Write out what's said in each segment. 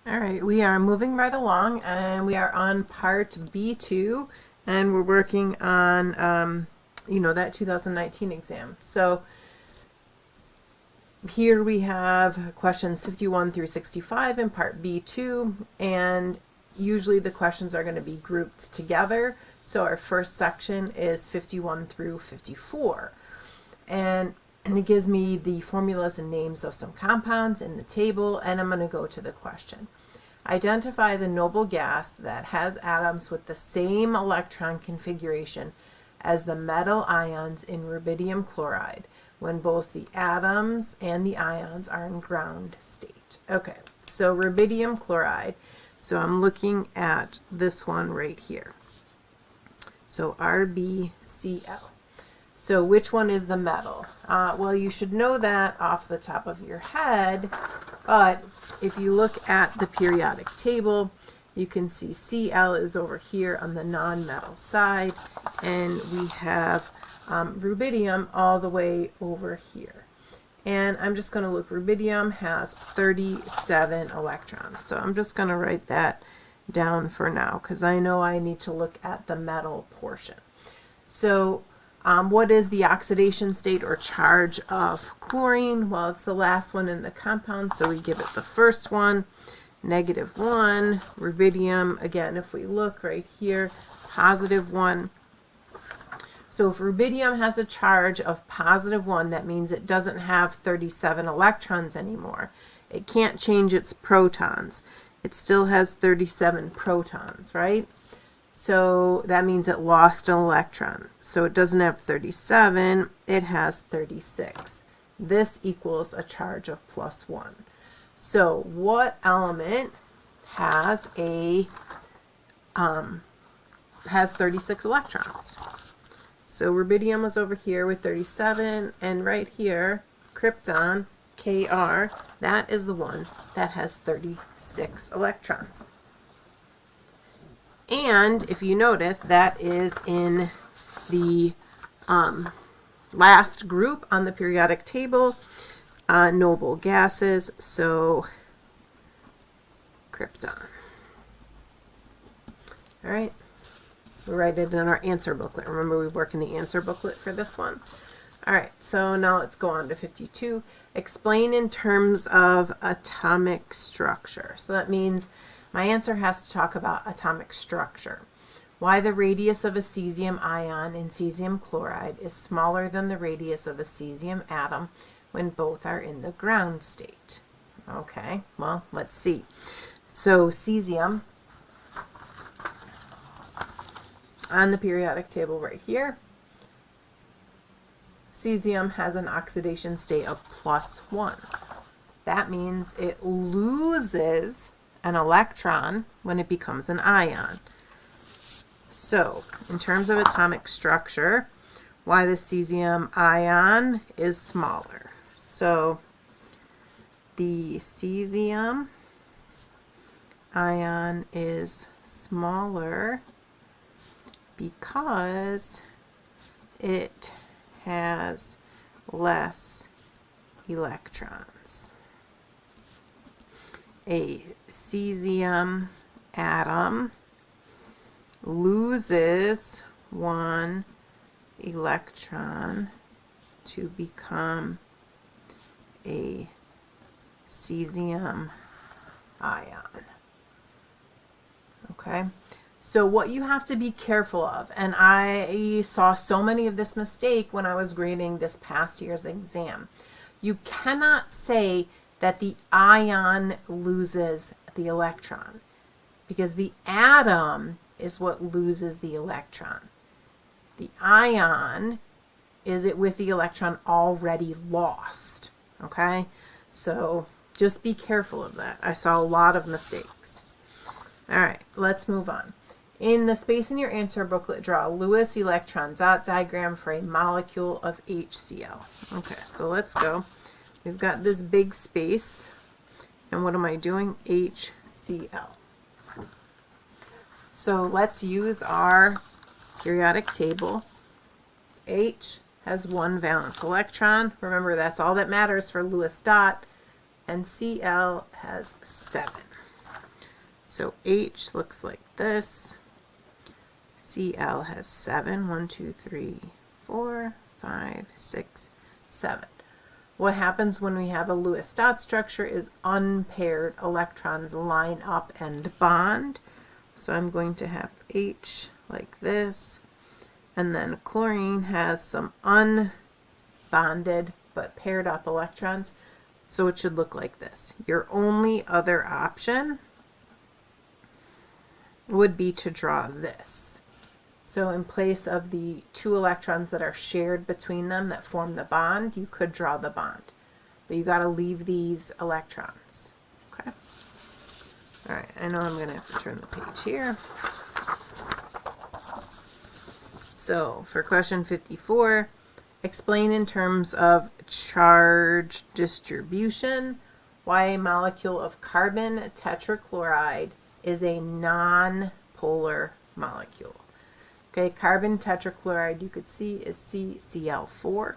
All right, we are moving right along, and we are on part B-2, and we're working on, that 2019 exam. So here we have questions 51 through 65 in part B-2, and usually the questions are going to be grouped together. So our first section is 51 through 54, and it gives me the formulas and names of some compounds in the table, and I'm going to go to the question. Identify the noble gas that has atoms with the same electron configuration as the metal ions in rubidium chloride when both the atoms and the ions are in ground state. Okay, so rubidium chloride. So I'm looking at this one right here. So RbCl. So which one is the metal? Well, you should know that off the top of your head, but if you look at the periodic table, you can see Cl is over here on the non-metal side, and we have rubidium all the way over here. And I'm just going to look, rubidium has 37 electrons. So I'm just going to write that down for now, because I know I need to look at the metal portion. So what is the oxidation state or charge of chlorine? Well, it's the last one in the compound, so we give it the first one, -1. Rubidium, again, if we look right here, +1. So if rubidium has a charge of +1, that means it doesn't have 37 electrons anymore. It can't change its protons. It still has 37 protons, right? So that means it lost an electron. So it doesn't have 37, it has 36. This equals a charge of +1. So what element has has 36 electrons? So rubidium was over here with 37, and right here, krypton, Kr, that is the one that has 36 electrons. And if you notice, that is in the last group on the periodic table, noble gases, so krypton. All right, we write it in our answer booklet. Remember, we work in the answer booklet for this one. All right, so now let's go on to 52. Explain in terms of atomic structure. So that means my answer has to talk about atomic structure. Why the radius of a cesium ion in cesium chloride is smaller than the radius of a cesium atom when both are in the ground state. Okay, well, let's see. So cesium, on the periodic table right here, cesium has an oxidation state of +1. That means it loses an electron when it becomes an ion. So, in terms of atomic structure, why the cesium ion is smaller. So, the cesium ion is smaller because it has less electrons. A cesium atom loses 1 electron to become a cesium ion. Okay, so what you have to be careful of, and I saw so many of this mistake when I was grading this past year's exam, you cannot say that the ion loses the electron, because the atom is what loses the electron. The ion is it with the electron already lost. Okay, so just be careful of that. I saw a lot of mistakes. All right, let's move on. In the space in your answer booklet, draw a Lewis electron dot diagram for a molecule of HCl. Okay, so let's go. We've got this big space, and what am I doing? HCl. So let's use our periodic table. H has 1 valence electron. Remember, that's all that matters for Lewis dot. And Cl has 7. So H looks like this. Cl has 7. 1, 2, 3, 4, 5, 6, 7. What happens when we have a Lewis dot structure is unpaired electrons line up and bond. So I'm going to have H like this, and then chlorine has some unbonded but paired up electrons, so it should look like this. Your only other option would be to draw this. So in place of the 2 electrons that are shared between them that form the bond, you could draw the bond. But you got to leave these electrons. Okay. All right, I know I'm going to have to turn the page here. So for question 54, explain in terms of charge distribution why a molecule of carbon tetrachloride is a non-polar molecule. Okay, carbon tetrachloride you could see is CCl4.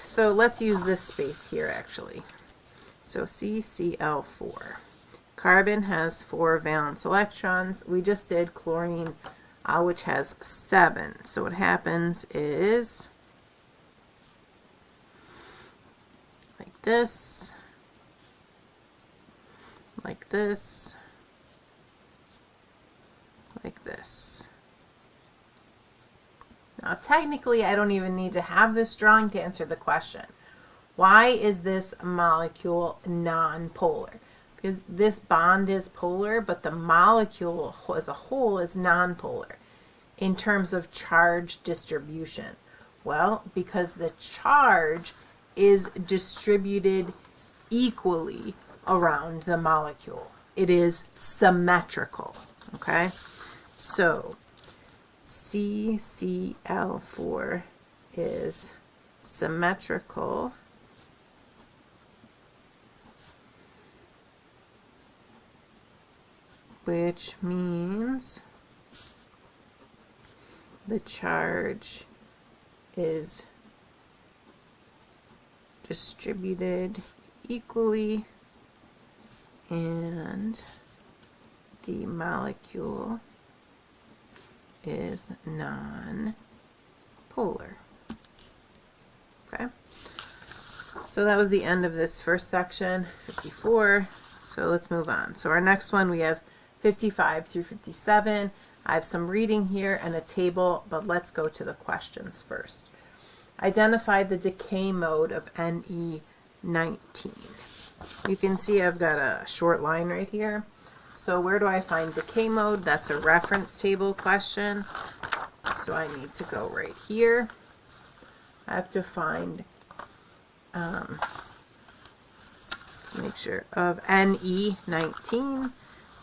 So let's use this space here actually. So CCl4. Carbon has 4 valence electrons. We just did chlorine, which has 7. So what happens is like this, like this, like this. Now technically I don't even need to have this drawing to answer the question. Why is this molecule non-polar? Because this bond is polar, but the molecule as a whole is non-polar. In terms of charge distribution, well, because the charge is distributed equally around the molecule. It is symmetrical, okay? So CCl4 is symmetrical, which means the charge is distributed equally and the molecule is non-polar. Okay, so that was the end of this first section, 54. So let's move on. So our next one, we have 55 through 57. I have some reading here and a table, but let's go to the questions first. Identify the decay mode of Ne19. You can see I've got a short line right here. So where do I find decay mode? That's a reference table question. So I need to go right here. I have to find, let's make sure, of Ne19.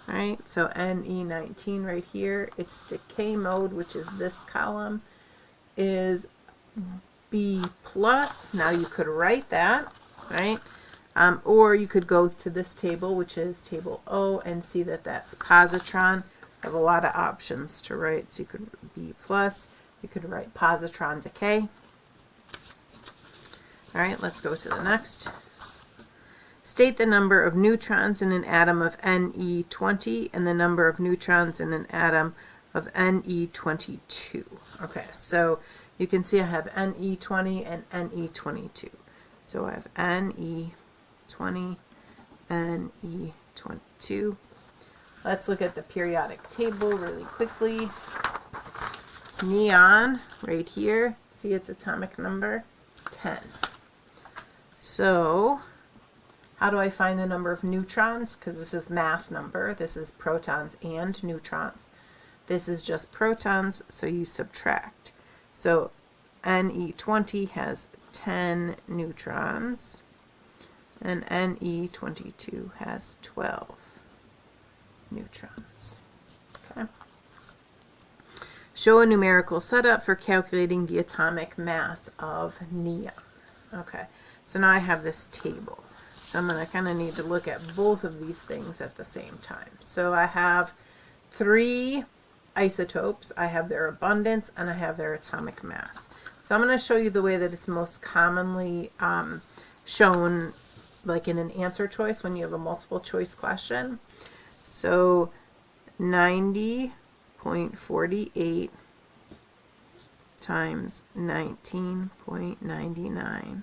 All right, so Ne19 right here, its decay mode, which is this column, is B+. Now you could write that, right? Or you could go to this table, which is table O, and see that that's positron. I have a lot of options to write, so you could B+, you could write positron decay. All right, let's go to the next. State the number of neutrons in an atom of Ne20 and the number of neutrons in an atom of Ne22. Okay, so you can see I have Ne20 and Ne22. So I have Ne20, Ne22. Let's look at the periodic table really quickly. Neon, right here, see its atomic number? 10. So how do I find the number of neutrons? Because this is mass number. This is protons and neutrons. This is just protons, so you subtract. So Ne20 has 10 neutrons, and Ne22 has 12 neutrons. Okay. Show a numerical setup for calculating the atomic mass of neon. Okay, so now I have this table. So I'm going to kind of need to look at both of these things at the same time. So I have 3 isotopes. I have their abundance and I have their atomic mass. So I'm going to show you the way that it's most commonly shown like in an answer choice when you have a multiple choice question. So 90.48 times 19.99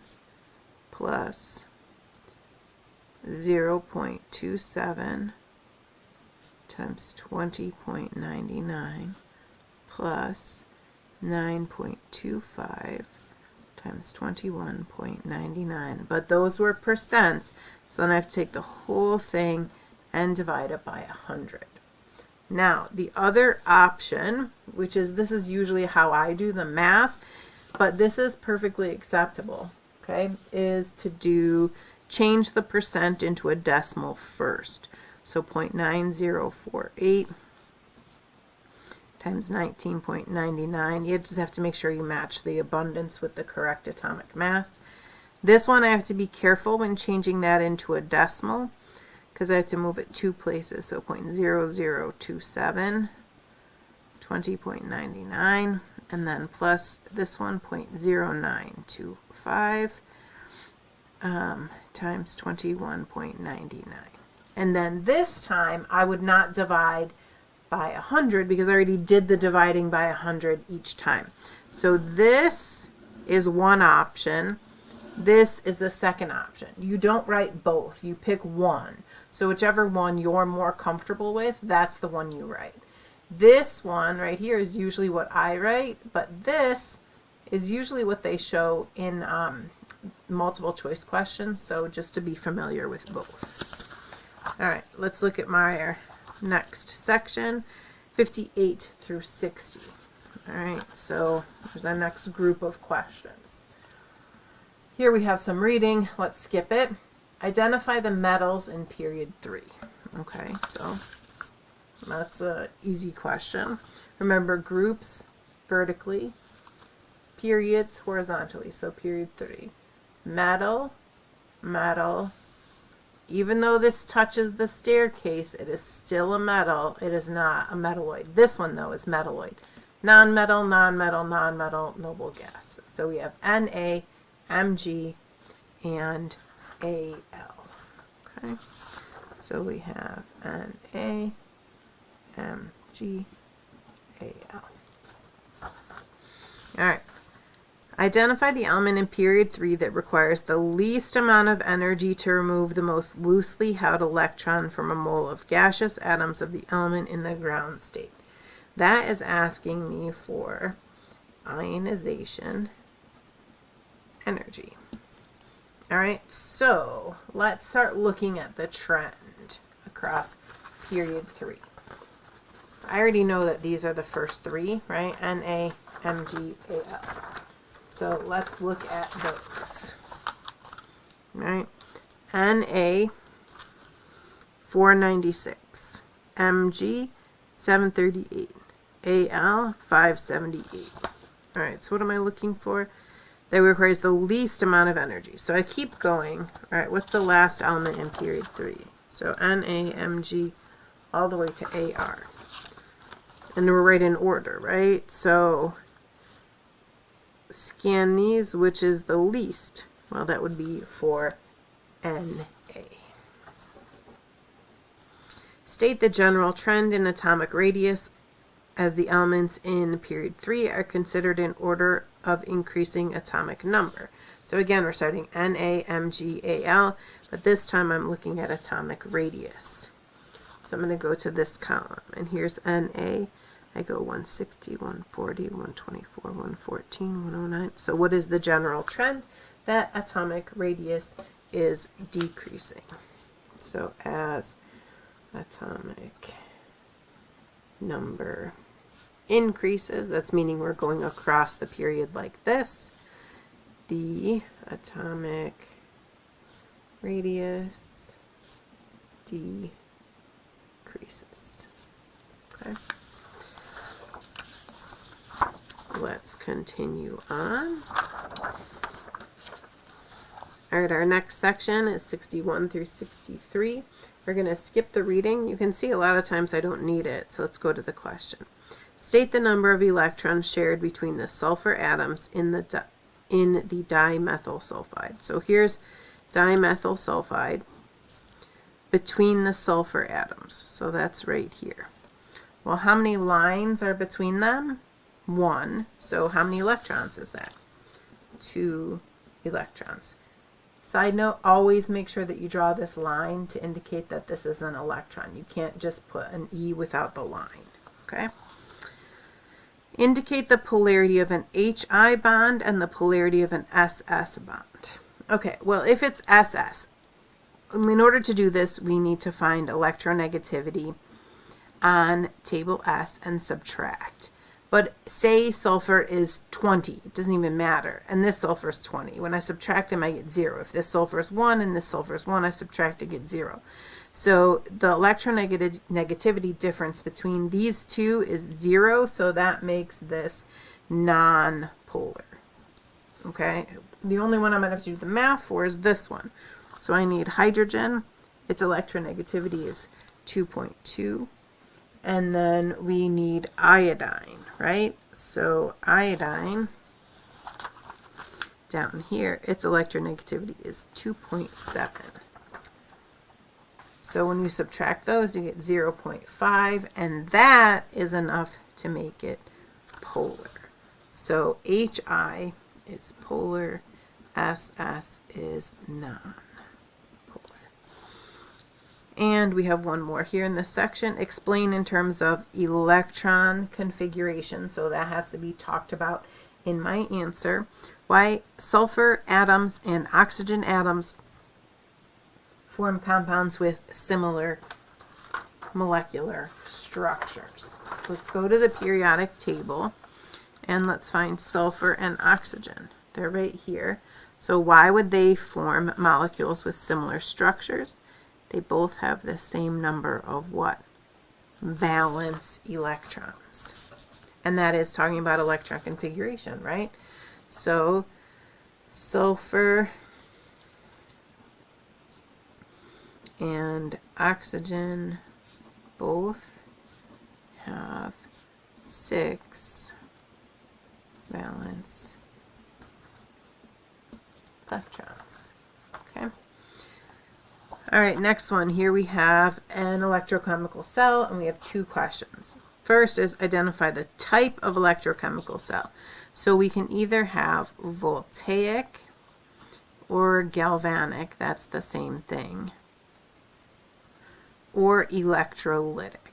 plus 0.27 times 20.99 plus 9.25 times 21.99. But those were percents, so then I have to take the whole thing and divide it by 100. Now, the other option, which is, this is usually how I do the math, but this is perfectly acceptable, okay, is to change the percent into a decimal first. So 0.9048 times 19.99. You just have to make sure you match the abundance with the correct atomic mass. This one I have to be careful when changing that into a decimal, because I have to move it 2 places. So 0.0027, 20.99, and then plus this one, 0.0925 times 21.99. And then this time I would not divide by 100 because I already did the dividing by 100 each time. So this is one option. This is the second option. You don't write both. You pick one. So whichever one you're more comfortable with, that's the one you write. This one right here is usually what I write, but this is usually what they show in multiple choice questions. So just to be familiar with both. All right, let's look at my next section, 58 through 60. All right, so here's our next group of questions. Here we have some reading. Let's skip it. Identify the metals in period 3. Okay, so that's an easy question. Remember, groups vertically, periods horizontally. So period 3. Metal, metal. Even though this touches the staircase, it is still a metal. It is not a metalloid. This one, though, is metalloid. Non-metal, non-metal, non-metal, noble gases. So we have Na, Mg, and Al. Okay, so we have Na, Mg, Al. All right. Identify the element in period 3 that requires the least amount of energy to remove the most loosely held electron from a mole of gaseous atoms of the element in the ground state. That is asking me for ionization energy. All right, so let's start looking at the trend across period 3. I already know that these are the first 3, right? Na, Mg, Al. So let's look at those. All right, Na, 496, Mg, 738, Al, 578. All right, so what am I looking for? That requires the least amount of energy. So I keep going. All right, what's the last element in period 3? So Na, Mg, all the way to Ar. And we're right in order, right? So scan these, which is the least? Well, that would be for Na. State the general trend in atomic radius as the elements in period 3 are considered in order of increasing atomic number. So again, we're starting Na, Mg, Al, but this time I'm looking at atomic radius. So I'm going to go to this column, and here's Na. I go 160, 140, 124, 114, 109. So what is the general trend? That atomic radius is decreasing. So as atomic number increases, that's meaning we're going across the period like this, the atomic radius decreases. Okay. Let's continue on. All right, our next section is 61 through 63. We're going to skip the reading. You can see a lot of times I don't need it, so let's go to the question. State the number of electrons shared between the sulfur atoms in the dimethyl sulfide. So here's dimethyl sulfide between the sulfur atoms. So that's right here. Well, how many lines are between them? 1. So how many electrons is that? 2 electrons. Side note, always make sure that you draw this line to indicate that this is an electron. You can't just put an E without the line. Okay? Indicate the polarity of an HI bond and the polarity of an SS bond. Okay, well, if it's SS, in order to do this, we need to find electronegativity on table S and subtract. But say sulfur is 20, it doesn't even matter, and this sulfur is 20. When I subtract them, I get 0. If this sulfur is 1 and this sulfur is 1, I subtract to get 0. So the electronegativity difference between these two is 0, so that makes this non-polar. Okay, the only one I'm going to have to do the math for is this one. So I need hydrogen, its electronegativity is 2.2. And then we need iodine, right? So iodine, down here, its electronegativity is 2.7. So when you subtract those, you get 0.5, and that is enough to make it polar. So HI is polar, SS is non. And we have one more here in this section. Explain in terms of electron configuration. So that has to be talked about in my answer. Why sulfur atoms and oxygen atoms form compounds with similar molecular structures. So let's go to the periodic table and let's find sulfur and oxygen. They're right here. So why would they form molecules with similar structures? They both have the same number of what? Valence electrons. And that is talking about electron configuration, right? So sulfur and oxygen both have 6 valence electrons. Okay. All right, next one. Here we have an electrochemical cell, and we have 2 questions. First is identify the type of electrochemical cell. So we can either have voltaic or galvanic, that's the same thing, or electrolytic.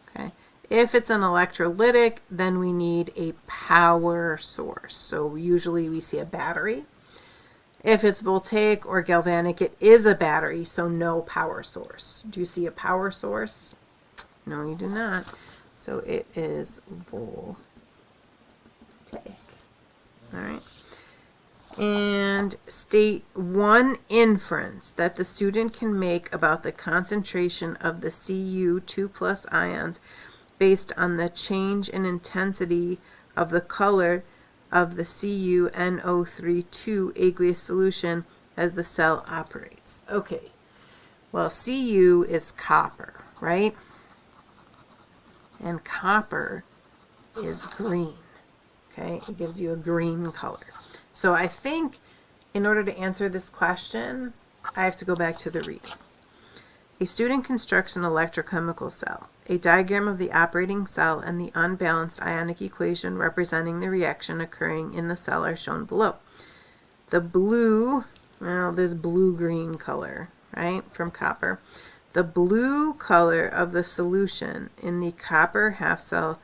Okay. If it's an electrolytic, then we need a power source. So usually we see a battery. If it's voltaic or galvanic, it is a battery, so no power source. Do you see a power source? No, you do not. So it is voltaic. All right. And state one inference that the student can make about the concentration of the Cu2+ ions based on the change in intensity of the color of the CuNO32 aqueous solution as the cell operates. Okay, well, Cu is copper, right? And copper is green, okay? It gives you a green color. So I think in order to answer this question, I have to go back to the reading. A student constructs an electrochemical cell. A diagram of the operating cell and the unbalanced ionic equation representing the reaction occurring in the cell are shown below. The blue, well, this blue-green color, right, from copper. The blue color of the solution in the copper half cell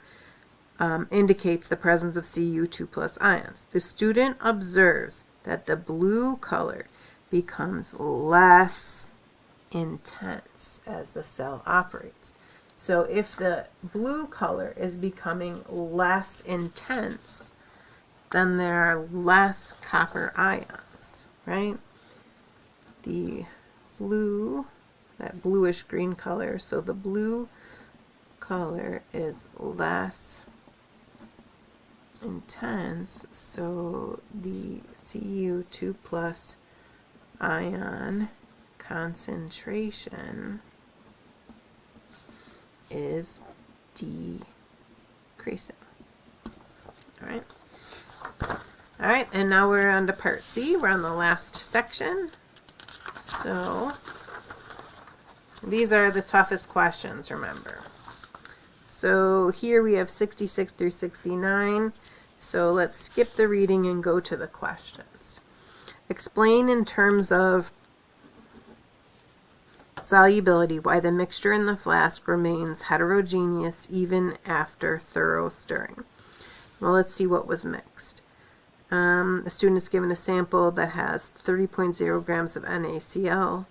indicates the presence of Cu2+ ions. The student observes that the blue color becomes less intense as the cell operates. So if the blue color is becoming less intense, then there are less copper ions, right? The blue, that bluish green color, so the blue color is less intense, so the Cu2+ ion concentration is decreasing. All All right, and now we're on to part C. We're on the last section. So these are the toughest questions, remember. So here we have 66 through 69. So let's skip the reading and go to the questions. Explain in terms of solubility why the mixture in the flask remains heterogeneous even after thorough stirring. Well, let's see what was mixed. The student is given a sample that has 30.0 grams of NaCl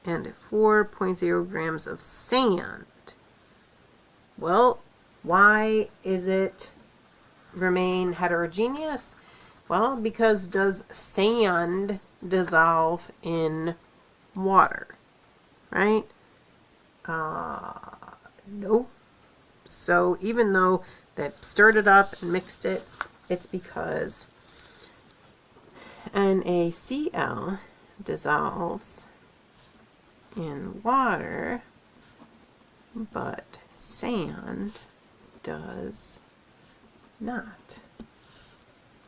and 4.0 grams of sand. Well, why is it remain heterogeneous? Well, because does sand dissolve in water? Right? No. So even though they stirred it up and mixed it, it's because NaCl dissolves in water, but sand does not.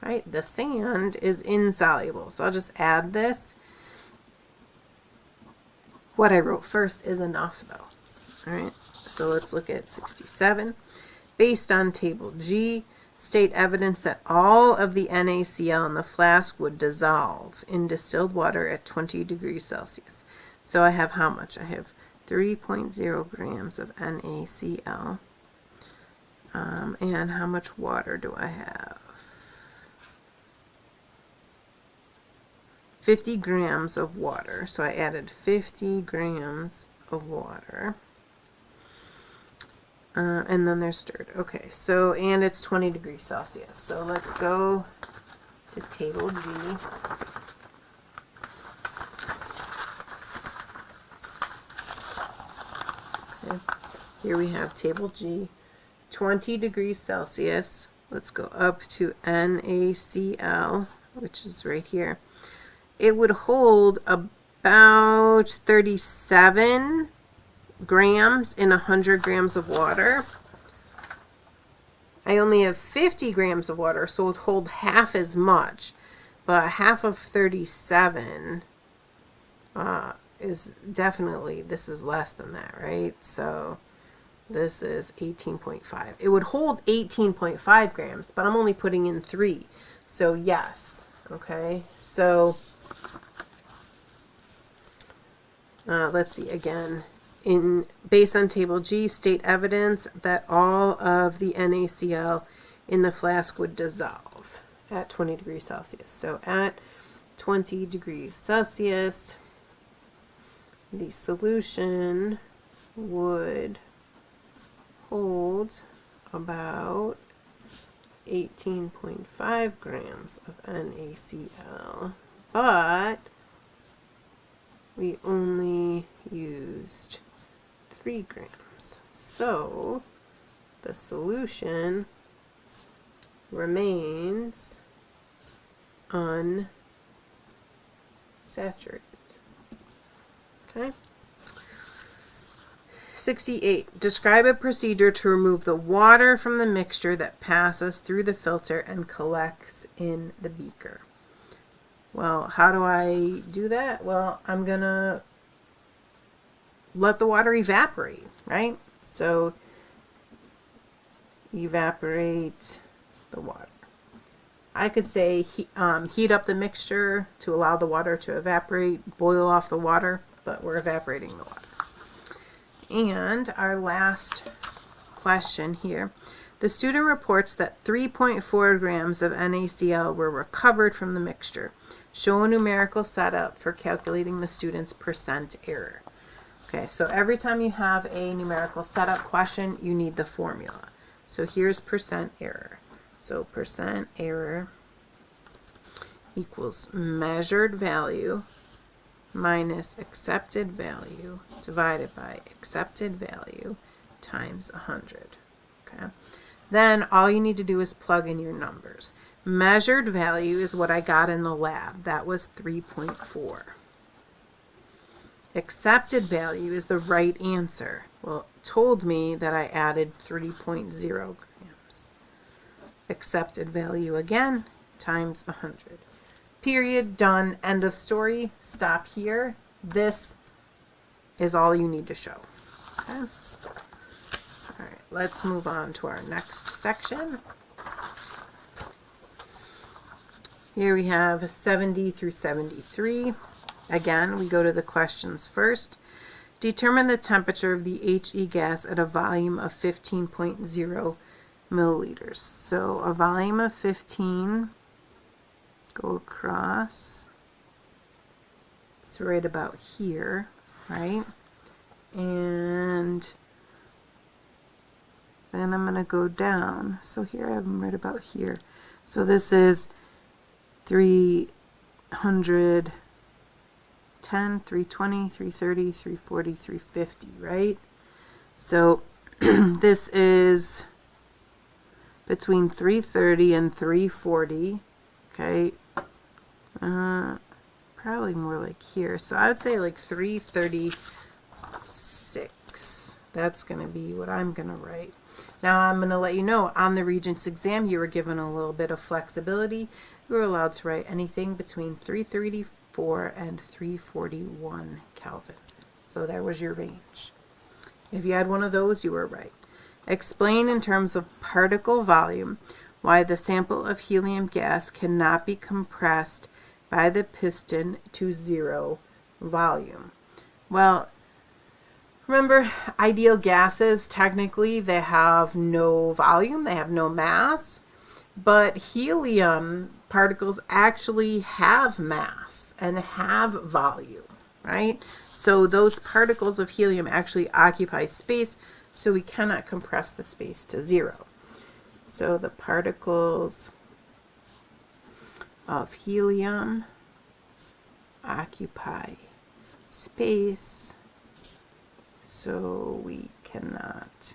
Right? The sand is insoluble. So I'll just add this. What I wrote first is enough though. All right. So let's look at 67. Based on table G, state evidence that all of the NaCl in the flask would dissolve in distilled water at 20 degrees Celsius. So I have how much? I have 3.0 grams of NaCl. And how much water do I have? 50 grams of water. So I added 50 grams of water. And then they're stirred. Okay, so, and it's 20 degrees Celsius. So let's go to table G. Okay. Here we have table G. 20 degrees Celsius. Let's go up to NaCl, which is right here. It would hold about 37 grams in 100 grams of water. I only have 50 grams of water, so it would hold half as much. But half of 37 is definitely, this is less than that, right? So this is 18.5. It would hold 18.5 grams, but I'm only putting in 3. So yes, okay? So let's see again. Based on table G, state evidence that all of the NaCl in the flask would dissolve at 20 degrees Celsius. So at 20 degrees Celsius, the solution would hold about 18.5 grams of NaCl, but we only used 3 grams. So the solution remains unsaturated. Okay. 68. Describe a procedure to remove the water from the mixture that passes through the filter and collects in the beaker. Well, how do I do that? Well, I'm going to let the water evaporate, right? So evaporate the water. I could say heat up the mixture to allow the water to evaporate, boil off the water, but we're evaporating the water. And our last question here. The student reports that 3.4 grams of NaCl were recovered from the mixture. Show a numerical setup for calculating the student's percent error. Okay, so every time you have a numerical setup question, you need the formula. So here's percent error. So percent error equals measured value minus accepted value divided by accepted value times 100. Okay. Then all you need to do is plug in your numbers. Measured value is what I got in the lab. That was 3.4. Accepted value is the right answer. Well, it told me that I added 3.0 grams. Accepted value again times 100. Period, done, end of story, stop here. This is all you need to show. Okay. All right, let's move on to our next section. Here we have 70 through 73. Again, we go to the questions first. Determine the temperature of the HE gas at a volume of 15.0 milliliters. So a volume of 15, go across, it's right about here, right? And then I'm going to go down. So here I have them right about here. So this is 310, 320, 330, 340, 350, right? So this is between 330 and 340, okay? Probably more like here. So I would say like 336. That's going to be what I'm going to write. Now I'm going to let you know, on the Regents exam, you were given a little bit of flexibility. You were allowed to write anything between 334 and 341 Kelvin. So that was your range. If you had one of those, you were right. Explain in terms of particle volume why the sample of helium gas cannot be compressed by the piston to 0 volume. Well, remember, ideal gases, technically, they have no volume, they have no mass, but helium particles actually have mass and have volume, right? So those particles of helium actually occupy space, so we cannot compress the space to 0. So the particles of helium occupy space, so we cannot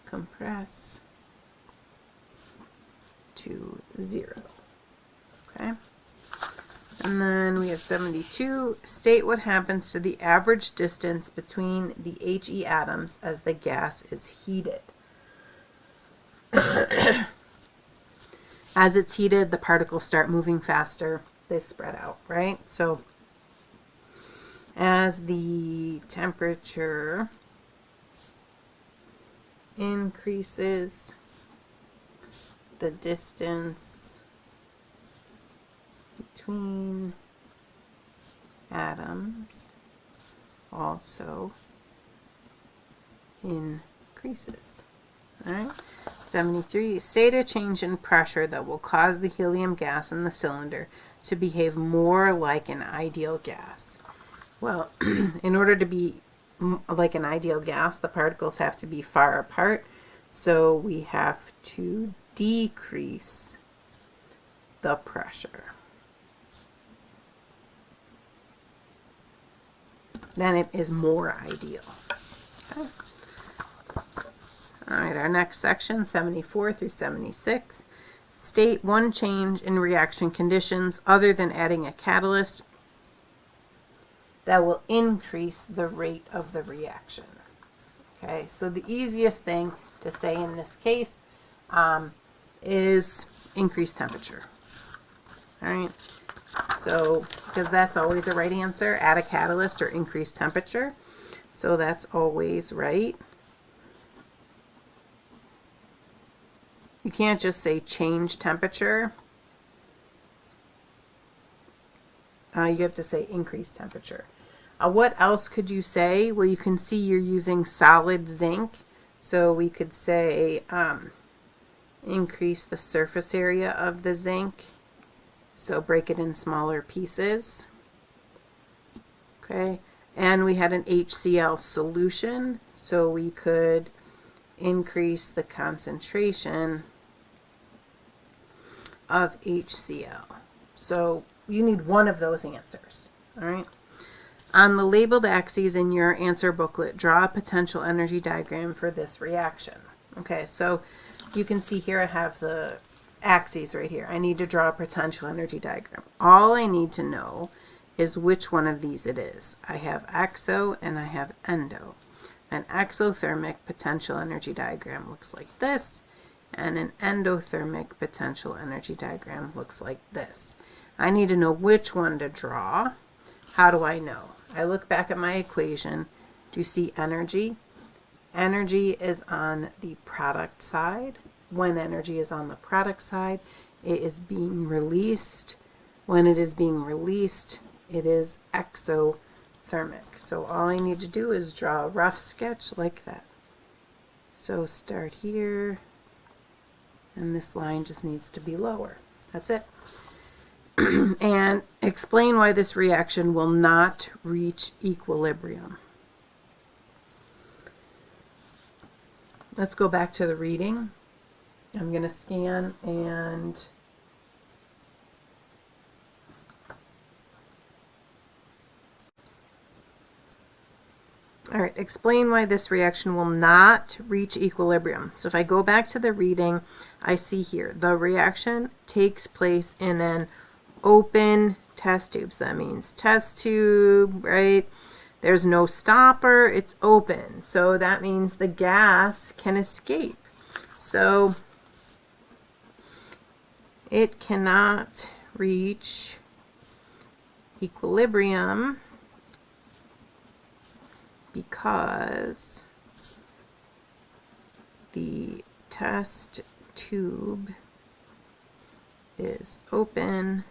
compress to 0. Okay. And then we have 72. State what happens to the average distance between the HE atoms as the gas is heated. As it's heated, the particles start moving faster. They spread out, right? So as the temperature increases, the distance between atoms also increases. All right. 73. State a change in pressure that will cause the helium gas in the cylinder to behave more like an ideal gas. Well, in order to be like an ideal gas, the particles have to be far apart, so we have to decrease the pressure. Then it is more ideal. Okay. All right, our next section, 74 through 76. State one change in reaction conditions other than adding a catalyst that will increase the rate of the reaction. Okay, so the easiest thing to say in this case is increase temperature. All right, so because that's always the right answer, add a catalyst or increase temperature. So that's always right. You can't just say change temperature. You have to say increase temperature. What else could you say? Well, you can see you're using solid zinc. So we could say increase the surface area of the zinc. So break it in smaller pieces. Okay. And we had an HCl solution. So we could increase the concentration of HCl. So you need one of those answers. All right. On the labeled axes in your answer booklet, draw a potential energy diagram for this reaction. Okay, so you can see here I have the axes right here. I need to draw a potential energy diagram. All I need to know is which one of these it is. I have exo and I have endo. An exothermic potential energy diagram looks like this, And an endothermic potential energy diagram looks like this. I need to know which one to draw. How do I know? I look back at my equation. Do you see energy? Energy is on the product side. When energy is on the product side, it is being released. When it is being released, it is exothermic. So all I need to do is draw a rough sketch like that. So start here, and this line just needs to be lower. That's it. And explain why this reaction will not reach equilibrium. Let's go back to the reading. I'm going to scan and all right, explain why this reaction will not reach equilibrium. So if I go back to the reading, I see here the reaction takes place in an open test tube. So that means test tube, right? There's no stopper, it's open. So that means the gas can escape. So it cannot reach equilibrium because the test tube is open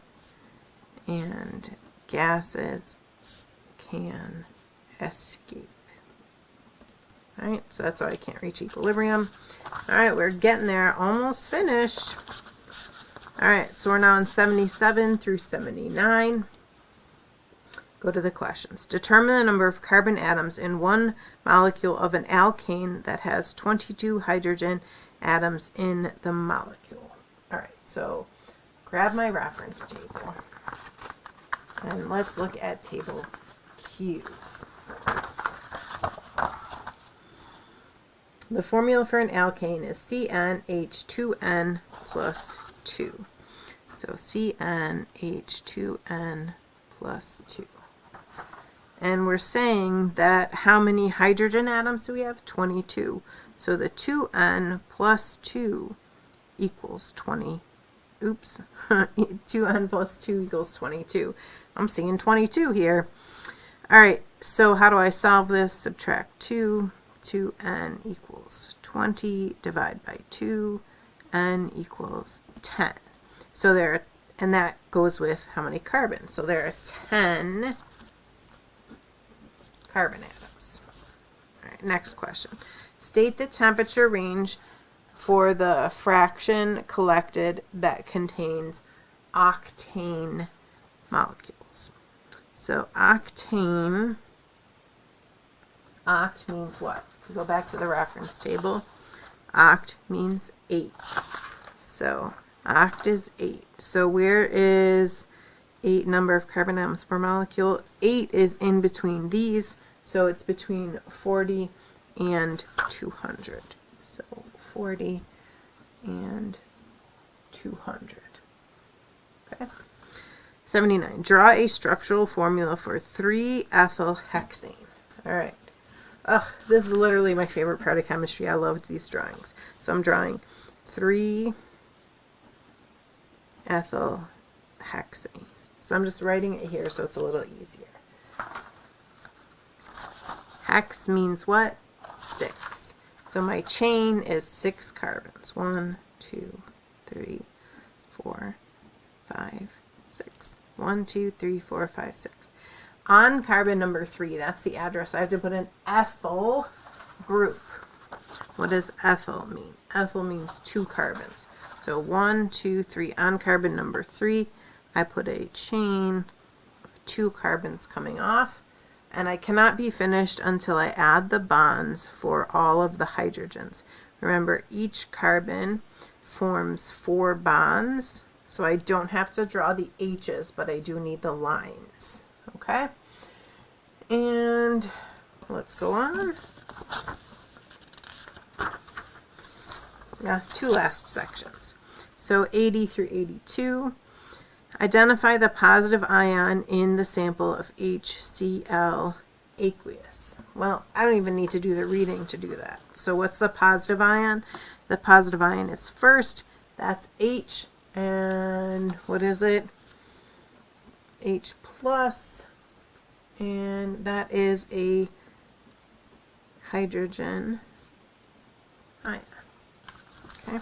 and gases can escape. All right, so that's why I can't reach equilibrium. All right, we're getting there, almost finished. All right, so we're now on 77 through 79. Go to the questions. Determine the number of carbon atoms in one molecule of an alkane that has 22 hydrogen atoms in the molecule. All right, so grab my reference table and let's look at table Q. The formula for an alkane is CnH2n plus 2. So CnH2n plus 2. And we're saying that how many hydrogen atoms do we have? 22. So the 2n plus 2 equals 20. Oops. 2n plus 2 equals 22. I'm seeing 22 here. All right, so how do I solve this? Subtract 2. 2n equals 20. Divide by 2. N equals 10. So there are, and that goes with how many carbons? So there are 10 carbon atoms. All right, next question. State the temperature range for the fraction collected that contains octane molecules. So octane, oct means what? If we go back to the reference table, oct means 8. So oct is 8. So where is 8 number of carbon atoms per molecule? 8 is in between these, so it's between 40 and 200. So 40 and 200. Okay. 79. Draw a structural formula for 3-ethyl hexane. All right. Ugh, this is literally my favorite part of chemistry. I loved these drawings. So I'm drawing 3-ethyl hexane. So I'm just writing it here so it's a little easier. Hex means what? 6. So my chain is 6 carbons. 1, 2, 3, 4, 5, 6. 1, 2, 3, 4, 5, 6. On carbon number 3, that's the address. I have to put an ethyl group. What does ethyl mean? Ethyl means 2 carbons. So 1, 2, 3. On carbon number 3, I put a chain of 2 carbons coming off. And I cannot be finished until I add the bonds for all of the hydrogens. Remember, each carbon forms 4 bonds. So I don't have to draw the H's, but I do need the lines. Okay? And let's go on. Yeah, 2 last sections. So 80 through 82. Identify the positive ion in the sample of HCl aqueous. bonds. Well, I don't even need to do the reading to do that. So what's the positive ion? The positive ion is first. That's H. And what is it? H plus. And that is a hydrogen ion. Okay.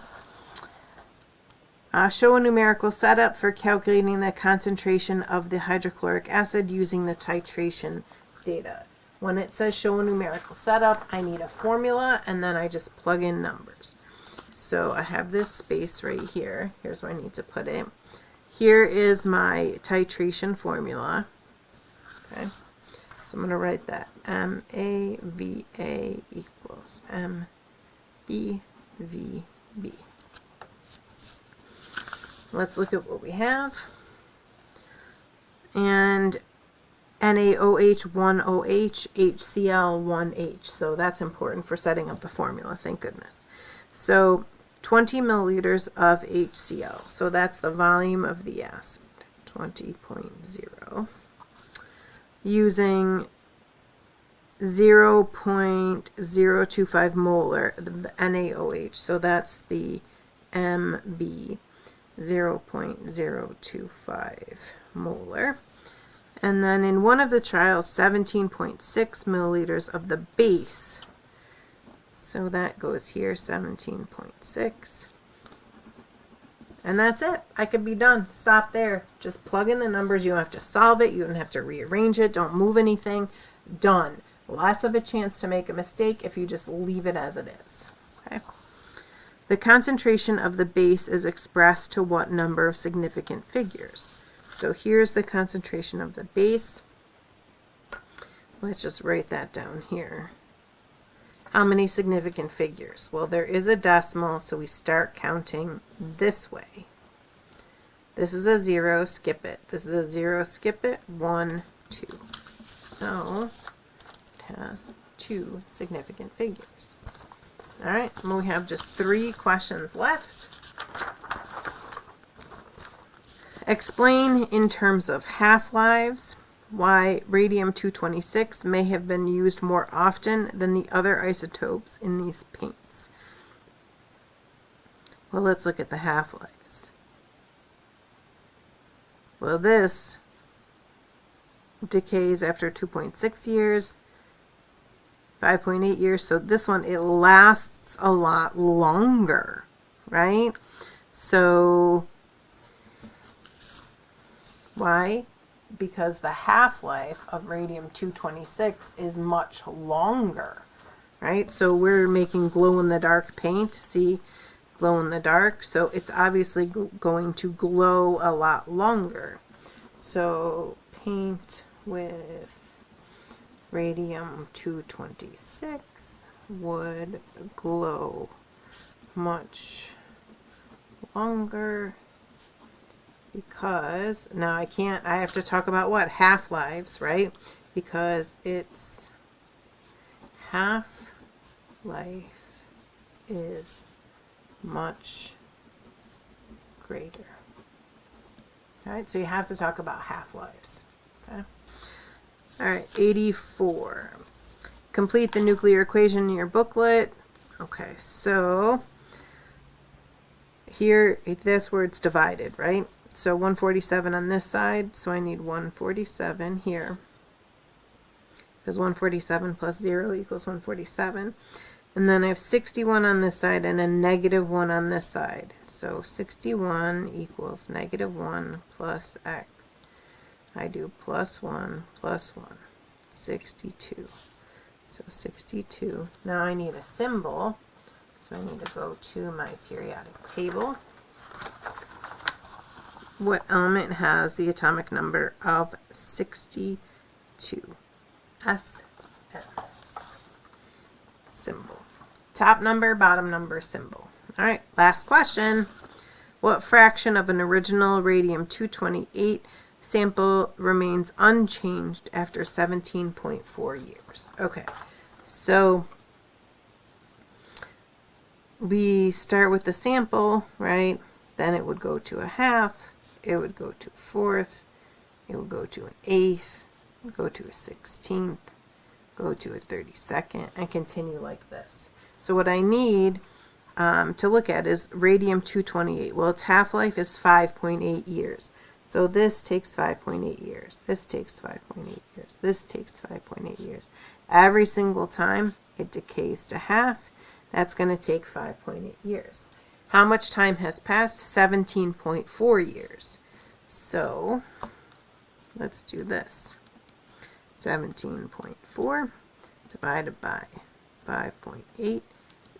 Show a numerical setup for calculating the concentration of the hydrochloric acid using the titration data. When it says show a numerical setup, I need a formula, and then I just plug in numbers. So I have this space right here. Here's where I need to put it. Here is my titration formula. Okay. So I'm going to write that. MAVA equals MBVB. Let's look at what we have. And NaOH, 1OH, HCl, 1H. So that's important for setting up the formula, thank goodness. So 20 milliliters of HCl. So that's the volume of the acid, 20.0. Using 0.025 molar, the NaOH. So that's the MB. 0.025 molar. And then in one of the trials, 17.6 milliliters of the base. So that goes here, 17.6. And that's it. I could be done. Stop there. Just plug in the numbers. You don't have to solve it. You don't have to rearrange it. Don't move anything. Done. Less of a chance to make a mistake if you just leave it as it is. Okay. The concentration of the base is expressed to what number of significant figures? So here's the concentration of the base. Let's just write that down here. How many significant figures? Well, there is a decimal, so we start counting this way. This is a 0, skip it. This is a 0, skip it. 1, 2. So it has 2 significant figures. All right, and we have just 3 questions left. Explain in terms of half-lives why radium-226 may have been used more often than the other isotopes in these paints. Well, let's look at the half-lives. Well, this decays after 2.6 years. 5.8 years, so this one, it lasts a lot longer, right? So why? Because the half-life of radium-226 is much longer, right? So we're making glow-in-the-dark paint, see, glow-in-the-dark, so it's obviously going to glow a lot longer. So paint with radium-226 would glow much longer because, now I have to talk about what? Half-lives, right? Because its half-life is much greater. All right, so you have to talk about half-lives. Okay. All right, 84. Complete the nuclear equation in your booklet. Okay, so here, that's where it's divided, right? So 147 on this side, so I need 147 here. Because 147 plus 0 equals 147. And then I have 61 on this side and a negative 1 on this side. So 61 equals negative 1 plus x. I do plus 1 plus 1, 62. So 62. Now I need a symbol, so I need to go to my periodic table. What element has the atomic number of 62? SN. Symbol. Top number, bottom number, symbol. All right, last question. What fraction of an original radium-228 sample remains unchanged after 17.4 years? Okay, so we start with the sample, right? Then it would go to a half, it would go to a fourth, it would go to an eighth, it would go to a 16th, go to a 32nd, and continue like this. So what I need to look at is radium-228. Well, its half-life is 5.8 years. So this takes 5.8 years. This takes 5.8 years. This takes 5.8 years. Every single time it decays to half, that's going to take 5.8 years. How much time has passed? 17.4 years. So let's do this. 17.4 divided by 5.8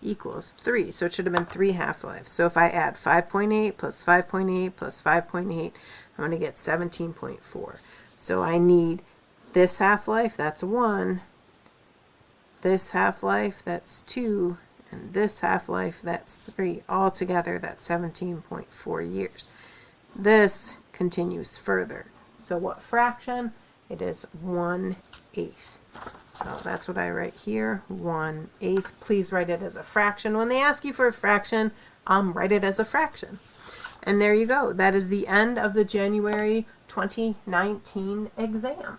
equals 3. So it should have been 3 half-lives. So if I add 5.8 plus 5.8 plus 5.8, I'm going to get 17.4. So I need this half-life, that's 1, this half-life, that's 2, and this half-life, that's 3. Altogether, that's 17.4 years. This continues further. So what fraction? It is 1/8. So that's what I write here, 1/8. Please write it as a fraction. When they ask you for a fraction, write it as a fraction. And there you go. That is the end of the January 2019 exam.